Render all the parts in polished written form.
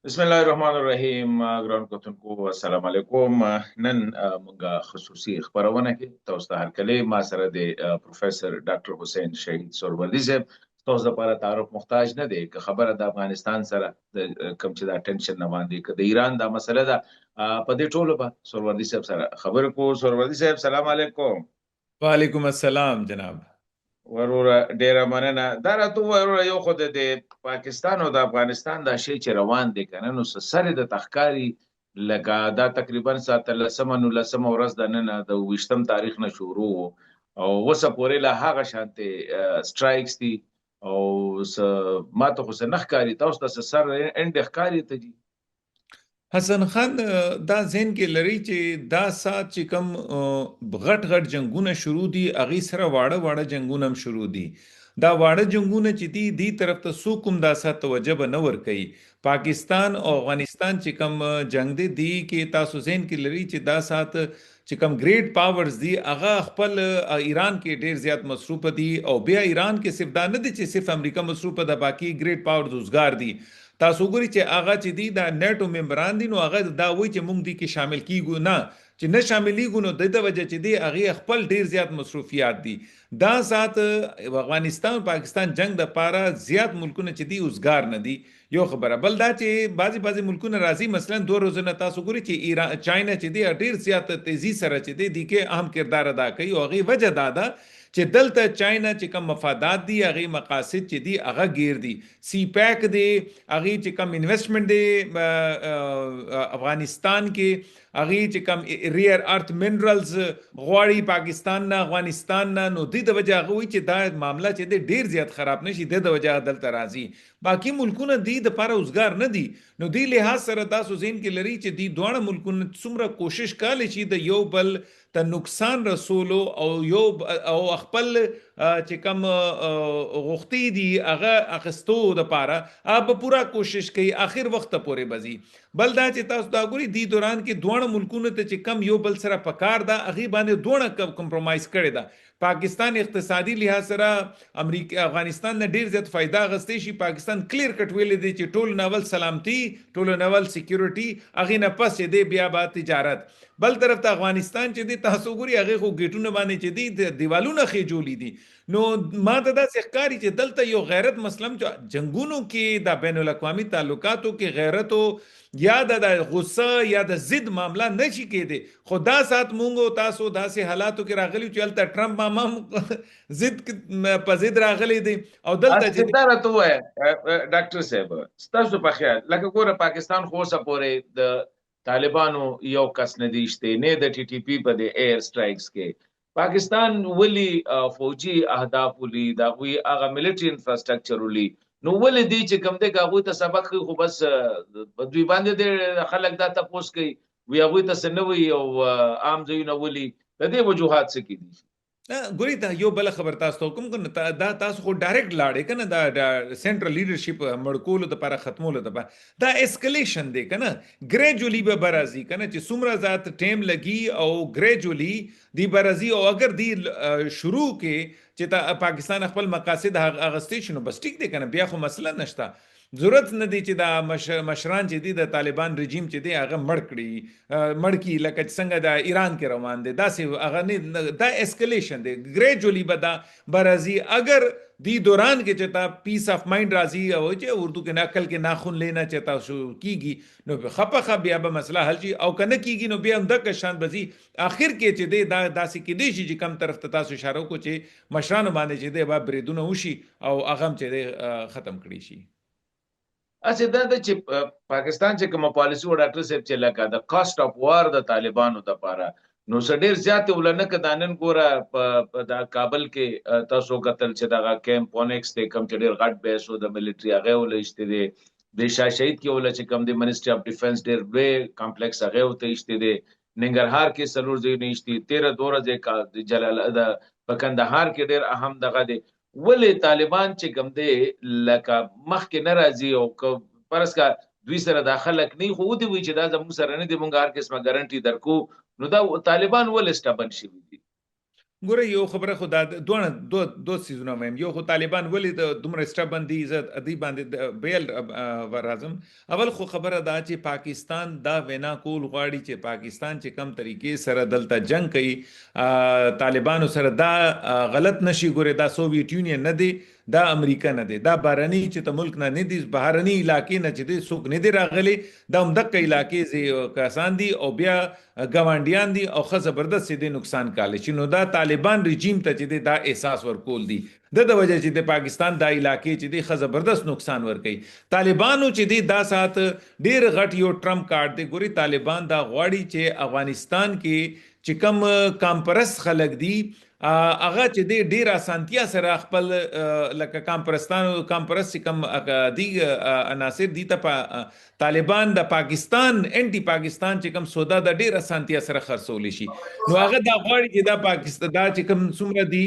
بسم الله الرحمن الرحیم ګران کتونکو السلام علیکم نن موږ خصوصي خبرونه کې تاسو ته هرکلی ما سره د پروفیسور ډاکټر حسین شهید سوروردي صاحب تاسو لپاره تعارف محتاج نه دی که خبره د افغانستان سره د کم چې دا ټینشن نه باندې که د ایران دا مسله ده په دې ټولو به سوروردي صاحب سره خبرې کوو. سوروردي صاحب سلام علیکم. وعلیکم السلام جناب. وروره ډیره مننه. دا راته وروره یو خو د پاکستان او د افغانستان دا شی چې روان دی کنه نو سره د تخکاری لکه دا تقریبا ساته لسمه نو لسمه ورځ د نن د 20م تاریخ نه شروع او وسه پورې له هغه شانته سټرایکس دي او ماته خو سنخکاری تاسو ته سره اند ښکاری ته دي. حسن خان دا ذهن کې لري چې دا سات چې کم غټ غټ جنگونه شروع دي اغي سره واړه واړه جنگونه هم شروع دي. دا واړه جنگونه چې دی طرف ته سو کوم دا سات توجه نه ور کوي. پاکستان او افغانستان چې کم جنگ دی کې تاسو ذهن کې لري چې دا سات چې کم ګریټ پاورز دي هغه خپل ایران کې ډیر زیات مصروف دي او بیا ایران کې صرف دا نه دي چې صرف امریکا مصروف ده باقي ګریټ پاورز وزګار دي. تاسو ګوري چې هغه چې دی دا نیټو ممبران دي نو هغه دا وایي چې موږ دي کې شامل کیږو نه چې نه شاملېږو نو د وجه چې دی هغه خپل ډیر زیات مصروفیات دي. دا ذات افغانستان پاکستان جنگ د پاره زیات ملکونه چې دی اوسګار نه دي. یو خبره بل دا چې بعضی ملکونه راځي مثلا 2 روزنه تاسو ګوري چې ایران چاینا چې دی ډیر زیات تیزی سره چې دی کې اهم کردار ادا کوي او هغه وجه دا ده چې دلته چاینا چې کوم مفادات دي هغه مقاصد چې دي هغه غیر دي. سی پیک دی هغه چې کوم انویسټمنٹ دی افغانستان کې هغه چې کوم ریئر ارث منرالز غواړي پاکستان نه افغانستان نه نو د وجه هغه وي چې دا معاملہ چې دی ډیر زیات خراب نشي د وجه دلته راځي. باقی ملکونه دی د لپاره اوسګار نه دي نو دی لحاظ سره تاسو ذهن کې لري چې دی دوه ملکونه څومره کوشش کوي چې د یو بل ته نقصان رسولو او یو او خپل چې کوم غوښتي دي هغه اخستو د پاره اب پورا کوشش کوي اخر وخت پورې بزي. بل دا چې تاسو دا ګوري دی دوران کې دوه ملکونه ته چې کم یو بل سره پکار دا اغي باندې دوه کمپرمایز کړي دا. پاکستان اقتصادي لحاظ سره امریکا افغانستان نه ډیر زیات فائدہ غستې شي. پاکستان کلیر کټ ویل دي چې ټول ناول سلامتی ټول ناول سکیورټي اغه نه پس دې بیا با تجارت. بل طرف ته افغانستان چې دی تاسو ګوري هغه خو گیټونه باندې چې دی دیوالونه خېجولې دي نو ما ته دا ښکاری چې دلته یو غیرت مسلم جنگونو کې د بین الاقوامي تعلقاتو کې غیرت او یا د غصه یا د ضد معاملہ نشي کېده خو دا سات مونږ تاسو داسې حالاتو کې راغلی چې الته ټرمپ ماما ضد په ضد راغلی دی او دلته چې دا راته وای ډاکټر صاحب تاسو په خیال لکه ګوره پاکستان خو اوسه پورې د طالبانو یو کس نه دیشته نه د ټي ټي پی په د ایر سټرایکس کې پاکستان ولی فوجي اهداف ولي دا وی هغه ملټری انفراستراکچر ولي نو ولې دی چې کوم دې کاغوي ته سبق خو بس په دوی باندې د خلک دا تاسو کوي وی هغه ته سنوي او عام ځایونه ولي د دې وجوهات څه کې دي. ګوري دا یو بل خبر تاسو کوم کنه دا تاسو خو ډایرکټ لاړې کنه دا سنټرل لیډرشپ مړکول د لپاره ختمول د دا اسکلیشن دی کنه ګریجولی به برازي کنه چې څومره ذات ټیم لګي او ګریجولی دی برازي او اگر دی شروع کې چې پاکستان خپل مقاصد اغستې شنو بس ټیک دی کنه بیا خو مسله نشته. ضرورت نه دی چې دا مشران چې دي د طالبان رژیم چې دی هغه مړ کی لکه څنګه د ایران کې روان دي دا سه هغه نه دا اسکلیشن دی ګریجولی بدا برازي اگر دی دوران کې چې تا پیس اف مایند راځي او چې اردو کې نقل کې ناخن لینا چتا شو کیږي نو خپخه بیا به مسله حل شي او کنه کیږي نو بیا هم د کشان بزي اخر کې چې دی دا داسې کې دی چې کم طرف ته تاسو اشاره کو چې مشران باندې چې دی با بریدونه وشي او هغه چې دی ختم کړي شي. اسی دا چې پاکستان چې کوم پالیسی و ډاکټر صاحب چې لکه د کاست اف وار د طالبانو د پاره نو ډیر زیات ولنه کدانن ګوره په د کابل کې تاسو قتل چې دغه کیمپ اونکس ته کم چې ډیر غټ بیسو د ملټری هغه ولشته دي د شاه شهید کې ول چې کم د منیسټری اف ډیفنس ډیر وی کمپلیکس هغه وته شته دي ننګرهار کې سلور ځای نشته 13 دوره ځای جلال د په کندهار کې ډیر اهم دغه دي ولې طالبان چې کوم دی لکه مخکې ناراضي او پرس کا دوی سره داخله کني خو دی وی چې دا زموږ سره نه دی مونږ هر قسمه ګارانټي درکو نو دا طالبان ول سټابن شي دي. ګوره یو خبره خو دا دوه سیزونه مهم یو خو طالبان ولې د دومره سټبن دي عزت ادي باندې بیل ورازم اول خو خبره دا چې پاکستان دا وینا کول غواړي چې پاکستان چې کم طریقې سره دلته جنگ کوي طالبانو سره دا غلط نشي ګوره دا سوویت یونین نه دی دا امریکا نه دی دا بهرني چې ته ملک نه دي بهرني علاقې نه چې دي څوک نه دي راغلي دا هم دغه علاقې کسان دي او بیا ګاونډیان دي او ښه زبردست دي نقصان کاله چې نو دا طالبان رژیم ته چې دا احساس ورکول دي د وجه چې د پاکستان دا علاقې چې دی ښه زبردست نقصان ورکوي طالبانو چې دی دا سات ډیر غټ یو ټرمپ کارت دی ګوري طالبان دا غواړي چې افغانستان کې چې کم کامپرست خلک دي هغه چې دی ډیر اسانتیا سره خپل لکه کامپرست کم دی عناصر دي ته طالبان د پاکستان انټي پاکستان چې کم سودا د ډیر اسانتیا سره خرڅول شي نو هغه دا غواړي چې دا پاکستان دا چې کم څومره دي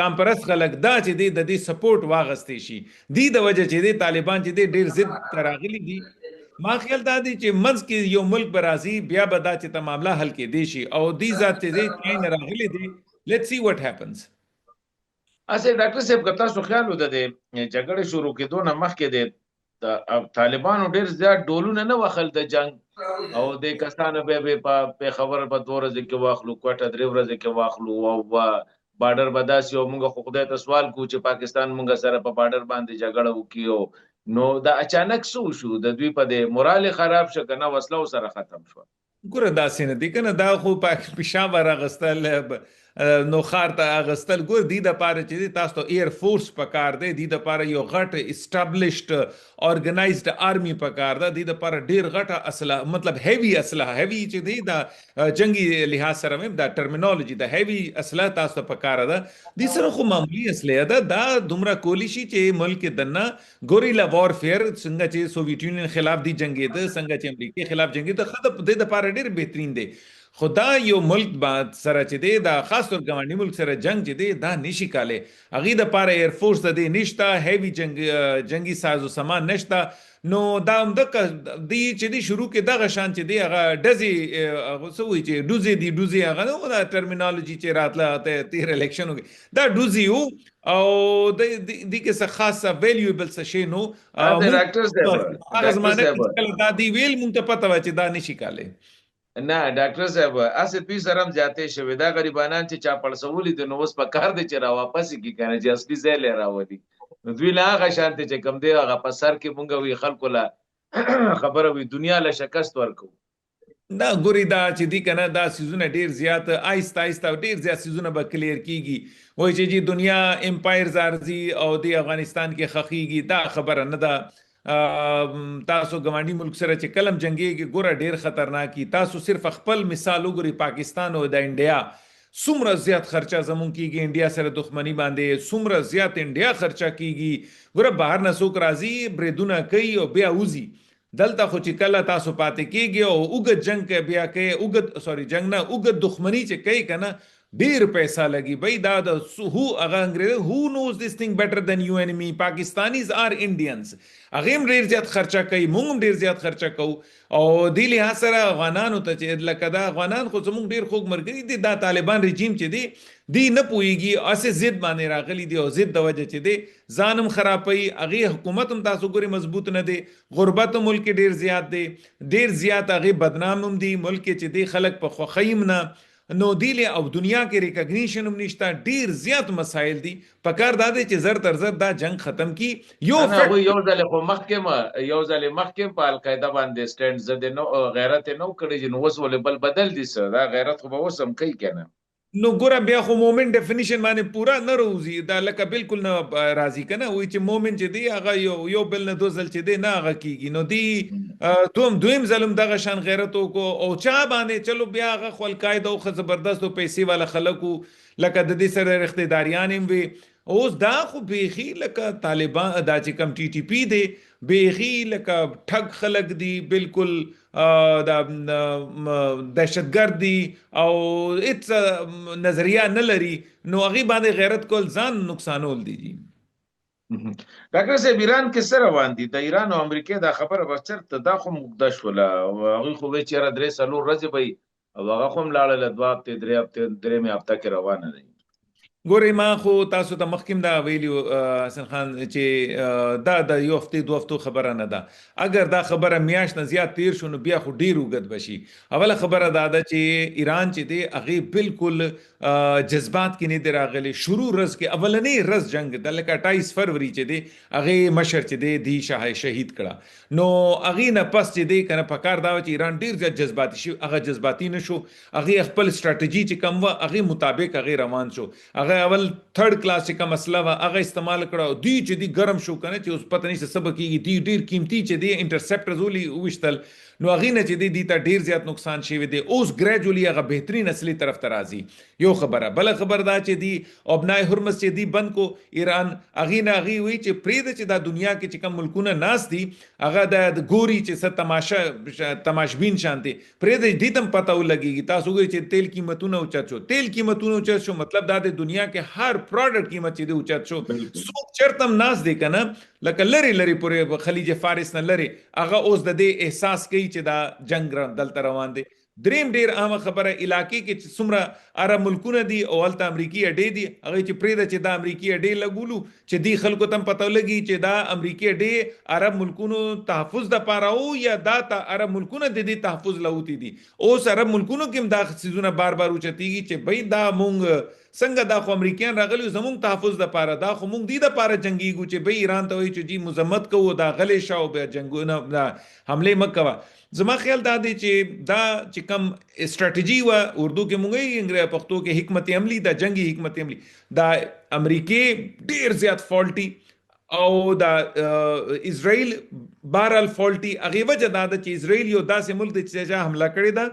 کامپرست خلک دا چې دی د دې سپورټ واغستې شي دی د وجه چې دی طالبان چې دی ډیر ضد تراغلي دي ما خیال دا دی چې منځ کې یو ملک برازي بیا به دا چې معاملہ حل کې دی شي او دی ذات چې دی کین راغلي دی لیټس سی واټ هپنز اسه ډاکټر صاحب کتا سو خیال وده دی جګړه شروع کېدو نه مخکې دی طالبانو ډیر زیات ډولونه نه وخل د جنگ او د کسانو به په خبر په 2 ورځې کې واخلو کوټه 3 ورځې کې واخلو او بارډر بداسي او موږ خو خدای ته سوال کو چې پاکستان موږ سره په بارډر باندې جګړه وکيو نو دا اچانک شو د دوی په د مورال خراب شو کنه وسلو سره ختم شو ګوره داسې نه دي کنه دا خو پېښور اغستل نو خار ته اغستل ګور دی د پاره چې تاسو ته ایر فورس پکار دی د پاره یو غټ اسټابلیشډ اورګنایزډ آرمي پکار دی د پاره ډیر غټه اسلحه مطلب هیوی اسلحه هیوی چې دی دا جنگي لحاظ سره مې دا ټرمینالوجي د هیوی اسلحه تاسو ته پکار ده د سره خو معمولی اسلحه ده دا دومره کولی شي چې ملک دنه ګوریلا وارفیر څنګه چې سوویت یونین خلاف دی جنگي ده څنګه چې امریکای خلاف جنگي ده خد د پاره ډیر بهترین دی خدا یو ملک بعد سره چې دی دا خاص تور ګاونډي ملک سره جنگ چې دی دا نشي کاله اغه د پاره ایر فورس د دی نشتا هیوی جنگي سازو سامان نشتا نو دا هم د دی چې دی شروع کې دغه شان چې دی هغه دزي هغه سوي چې دوزي هغه نو دا ټرمینالوجي چې راتله ته 13 الیکشن دا دوزي او د دې کې څه خاصه ویلیوبل څه شي نو ډاکټر صاحب هغه زمانه دا دی ویل مونږ ته پته و چې دا نشي کاله نه ډاکټر صاحب اسه دوی سره هم زیاتې شوې دا غریبانان چې چا پړسولې د نو اوس په کار دي چې را واپس کی کنه چې اصلي ځای لې راوړي نو دوی لا هغه شانته چې کم دی هغه په سر کې مونږ وی خلکو لا خبره وي دنیا له شکست ورکو دا ګوري دا چې دی کنه دا سيزونه ډیر زیات آیسته ډیر زیات سيزونه به کلیر کیږي وای چې جی دنیا امپایر زارزي او د افغانستان کې خخيږي دا خبره نه ده تاسو ګوانډي ملک سره چې کلم جنگيږي ګوره ډیر خطرناکي تاسو صرف خپل مثال وګورئ پاکستان او د انډیا څومره زیات خرچه زمون کیږي انډیا سره دښمنی باندې څومره زیات انډیا خرچه کیږي ګوره بهر نه څوک راځي بریدونه کوي او بیا وځي دلته خو چې کله تاسو پاتې کیږي او وګد جنگ کې بیا کې وګد سوري جنگ نه وګد دښمنی چې کوي کنه ډیر پیسہ لګي بھائی دا د هو هغه انګریز هو نوز دیس ثینګ بیٹر دین یو ان می پاکستانیز ار انډینز هغه هم ډیر زیات خرچه کوي مونږ ډیر زیات خرچه کوو او دی له سره افغانانو ته چې لکه دا افغانان خو زموږ ډیر خوګ مرګري دي دا طالبان رژیم چې دی نه پويږي اسه ضد باندې راغلي دي او ضد د وجه چې دی ځانم خرابوي هغه حکومت هم تاسو ګوري مضبوط نه دي غربت ملک ډیر زیات دي ډیر زیات هغه بدنام هم دي ملک چې دی خلک په خوخیم نه نو دیله او دنیا کې ریکګنیشن هم نشته ډیر زیات مسایل دي پکار دا دي چې زر تر زر دا جنگ ختم کی یو ځل خو مخکې په القاعده باندې سټاند زده نو غیرت نو کړی چې نو وسول بل بدل دي سره دا غیرت خو به وسم کوي کنه نو ګوره بیا خو مومن ډیفینیشن باندې پورا نه روزي دا لکه بالکل نه راضی کنه وای چې مومن چې دی هغه یو بل نه دوزل چې دی نه هغه کیږي نو دی دویم ظلم دغه شان غیرت کو او چا باندې چلو بیا هغه خپل قاعده او زبردست او پیسې والا خلکو لکه د دې سره اقتداریان هم وي اوس دا خو بیخي لکه طالبان دا چې کم ټي ټي پی دی بیخي لکه ټګ خلک دي بالکل دا دهشتګرد دي او هیڅ نظریه نه لري نو هغه باندې غیرت کول ځان نقصانول دي ډاکټر صاحب ایران کې سره روان دي د ایران او امریکا دا خبره بچرته دا خو مقدس ولا هغه خو به چیرې درې سلو ورځې به او هغه هم لاړه له 2 هفته 3 هفته کې روانه دي ګورې ما خو تاسو ته مخکې دا ویلیو حسن خان چې دا د یو هفتې دوه هفتو خبره نه ده. اگر دا خبره میاشت نه زیات تیر شو نو بیا خو ډیر اوږد بشي. اوله خبره دا ده چې ایران چې دی هغې بالکل جذبات کې نه دی راغلی. شروع ورځ کې اولنۍ ورځ جنګ د لکه 28 فروری چې دی هغې مشر چې دی دی شهید کړه. نو هغې نه پس چې دی کنه پکار دا و چې ایران ډیر زیات جذباتي شو. هغه جذباتي نه شو. هغې خپل سټراټیجي چې کوم وه هغې مطابق هغې روان شو. هغه اول تھرد کلاس چې کوم مسله وه هغه استعمال کړه او دوی چې دی ګرم شو کنه چې اوس پته نشته څه به کېږي. دوی ډېر قیمتي چې دی انټرسپټرز وویشتل نو هغې نه چې دی ته ډېر زیات نقصان شوی دی. اوس ګریجولي هغه بهترین اصلي طرف ته راځي. یو خبره. بله خبر دا چې دی ابنای هرمز چې دی بند کو ایران هغې نه هغې وایي چې پرېږده چې دا دنیا کې چې کوم ملکونه ناست دي هغه د ګوري چې څه تماشبین شانتي پرېږده دې ته هم پته ولګېږي. تاسو وګورئ چې تیل قیمتونه اوچت شو. تیل قیمتونه اوچت شو مطلب دا د دنیا کې هر پروډکټ قیمت چې دی اوچت شو. څوک چېرته هم ناست دی که نه لکه لرې لرې پورې خلیج فارس نه لرې هغه اوس د دې احساس کوي چې دا جنګ دلته روان دی. دریم ډیر اهمه خبره علاقې کې چې څومره عرب ملکونه دي او هلته امریکي اډې دي هغه چې پرېږده چې دا امریکي اډې لګولو چې دې خلکو ته هم پته ولګي چې دا امریکي اډې عرب ملکونو تحفظ دپاره و یا دا عرب ملکونه د دې تحفظ لوتي دي. اوس عرب ملکونو کې هم دا څیزونه بار بار اوچتېږي چې بھئی دا مونږ څنګه دا خو امریکایان راغلي زمونږ تحفظ دپاره دا خو مونږ دې دپاره جنګېږو چې بھئی ایران ته وایي چې جی مذمت کوو دا غلې شه او بیا جنګونه حملې مه کوه. زما خیال دا دی چې دا چې کم استراتیجي و اردو کې مونږ یې پښتو کې حکمت عملی دا جنگي حکمت عملی دا امریکې ډیر زیات فالټي او دا اسرائیل بهرحال فالټي. هغې وجه دا ده چې اسرائیل یو داسې ملک دی چې چا حمله کړې ده.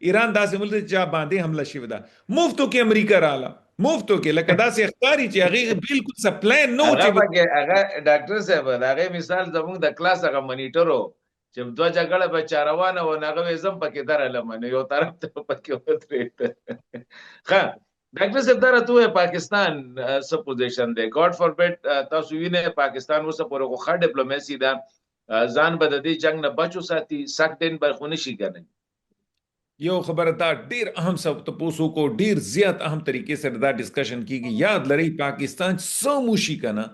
ایران داسې ملک دی چې چا باندې حمله شوې ده. مفتو کې امریکا راله مفتو کې لکه داسې ښکاري چې هغې بالکل څه پلان نه و چې هغه ډاکټر صاحب د هغې مثال زموږ د کلاس هغه منیټر و چې دوه جګړه به چا روانه وه نو هغه وې زه هم پکې درغلم نو یو طرف ته پکې ودرېد. ښه ډاکټر صاحب دا راته ووایه پاکستان څه پوزیشن دی؟ ګاډ فاربیډ تاسو وینئ پاکستان اوسه پورې خو ښه ډیپلوماسي ده ځان به د دې جنګ نه بچ وساتي سخت دین به خو نشي ګڼلی. یو خبره دا ډیر اهم تپوسو کو ډیر زیات اهم طریقې سره دا ډسکشن کیږي. یاد لرئ پاکستان څه موشي کنه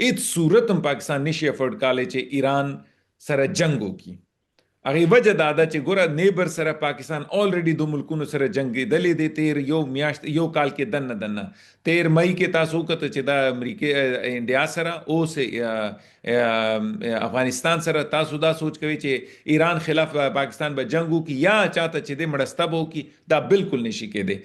هیڅ صورت هم پاکستان نشي افورډ کالی چې ایران سره جنگ وکړي. هغې وجه دا ده چې ګوره نیبر سره پاکستان آلریډي دو ملکونو سره جنګېدلی دی. تیر یو میاشت یو کال کې دننه دننه تیر مئی کې تاسو وکړه چې دا امریکا انډیا سره اوس افغانستان سره تاسو دا سوچ کوي چې ایران خلاف پاکستان به جنگ وکړي یا چاته چې دی مړسته به وکړي دا بالکل نشي کېدی.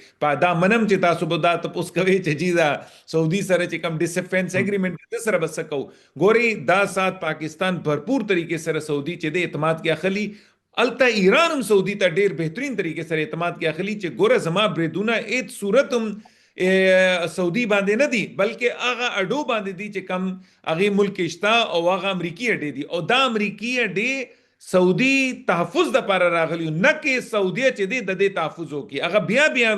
دا منم چې تاسو به دا تپوس کوئ چې جی دا سعودي سره چې کوم ډیفینس اګریمنټ د سره به څه کوو. ګورئ دا سات پاکستان بھرپور طریقې سره سعودي چې دی اعتماد کې اخلي. الته ایران هم سعودي ته ډیر بهترین طریقې سره اعتماد کې اخلي چې ګوره زما بریدونه هیڅ صورت هم سعودي باندې نه دي بلکې هغه اډو باندې دي چې کم هغې ملک شته او هغه امریکي اډې دي او دا امریکي اډې سعودي تحفظ دپاره راغلی نه کې سعودیه چې دی د دې تحفظ وکړي. هغه بیا بیا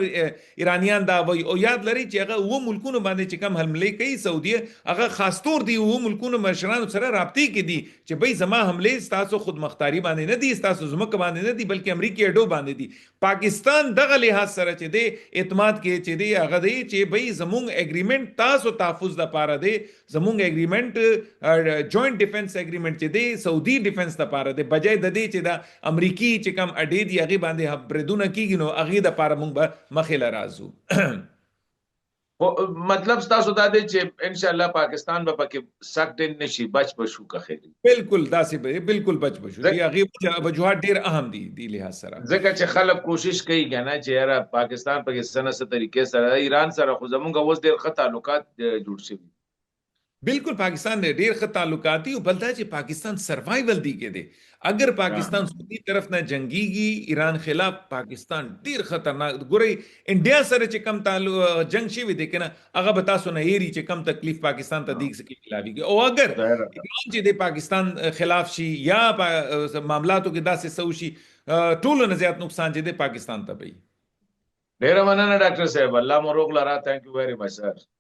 ایرانیان دا وایي او یاد لرئ چې هغه اوه ملکونو باندې چې کم حملې کوي سعودیه هغه خاص طور دی اوه ملکونو مشرانو سره رابطې کې دي چې بھئی زما حملې ستاسو خودمختاري باندې نه دي ستاسو ځمکه باندې نه دي بلکې امریکي اډو باندې دي. پاکستان دغه لحاظ سره چې دی اعتماد کې چې دی هغه دی چې بھئی زمونږ اګریمنټ تاسو تحفظ دپاره دی زمونږ اګریمنټ جوائنٹ ډیفنس اګریمنټ چې دی سعودي ډیفنس دپاره دی بجای د دې چې دا امریکي چې کم اډې دي هغې باندې بریدونه کېږي نو هغې دپاره موږ به مخې له راځو. مطلب ستاسو دا دی چې انشاءالله پاکستان به پکې سخت ډین نشي بچ بشو که خیر بالکل داسې به بالکل بچ بشو. هغې وجوهات ډېر اهم دي دې لحاظ سره ځکه چې خلک کوشش کوي که نه چې یاره پاکستان پکې څه نه څه طریقې سره ایران سره خو زمونږ اوس ډېر ښه تعلقات جوړ شوي. بالکل پاکستان ډیر ښه تعلقات دي او بل دا چې پاکستان سروایول دی کې دی. اگر پاکستان سعودي طرف نه جنگيږي ایران خلاف پاکستان ډیر خطرناک. ګورئ انډیا سره چې کم جنگ شوی دی کنه هغه به تاسو نه هېري چې کم تکلیف پاکستان ته دیږي کې ملاویږي او اگر ایران چې د پاکستان خلاف شي یا معاملاتو کې داسې څه وشي ټولو نه زیات نقصان چې دی پاکستان ته وي. ډېره مننه ډاکټر صاحب الله مو روغ لرا. تھینک یو ویری مچ سر.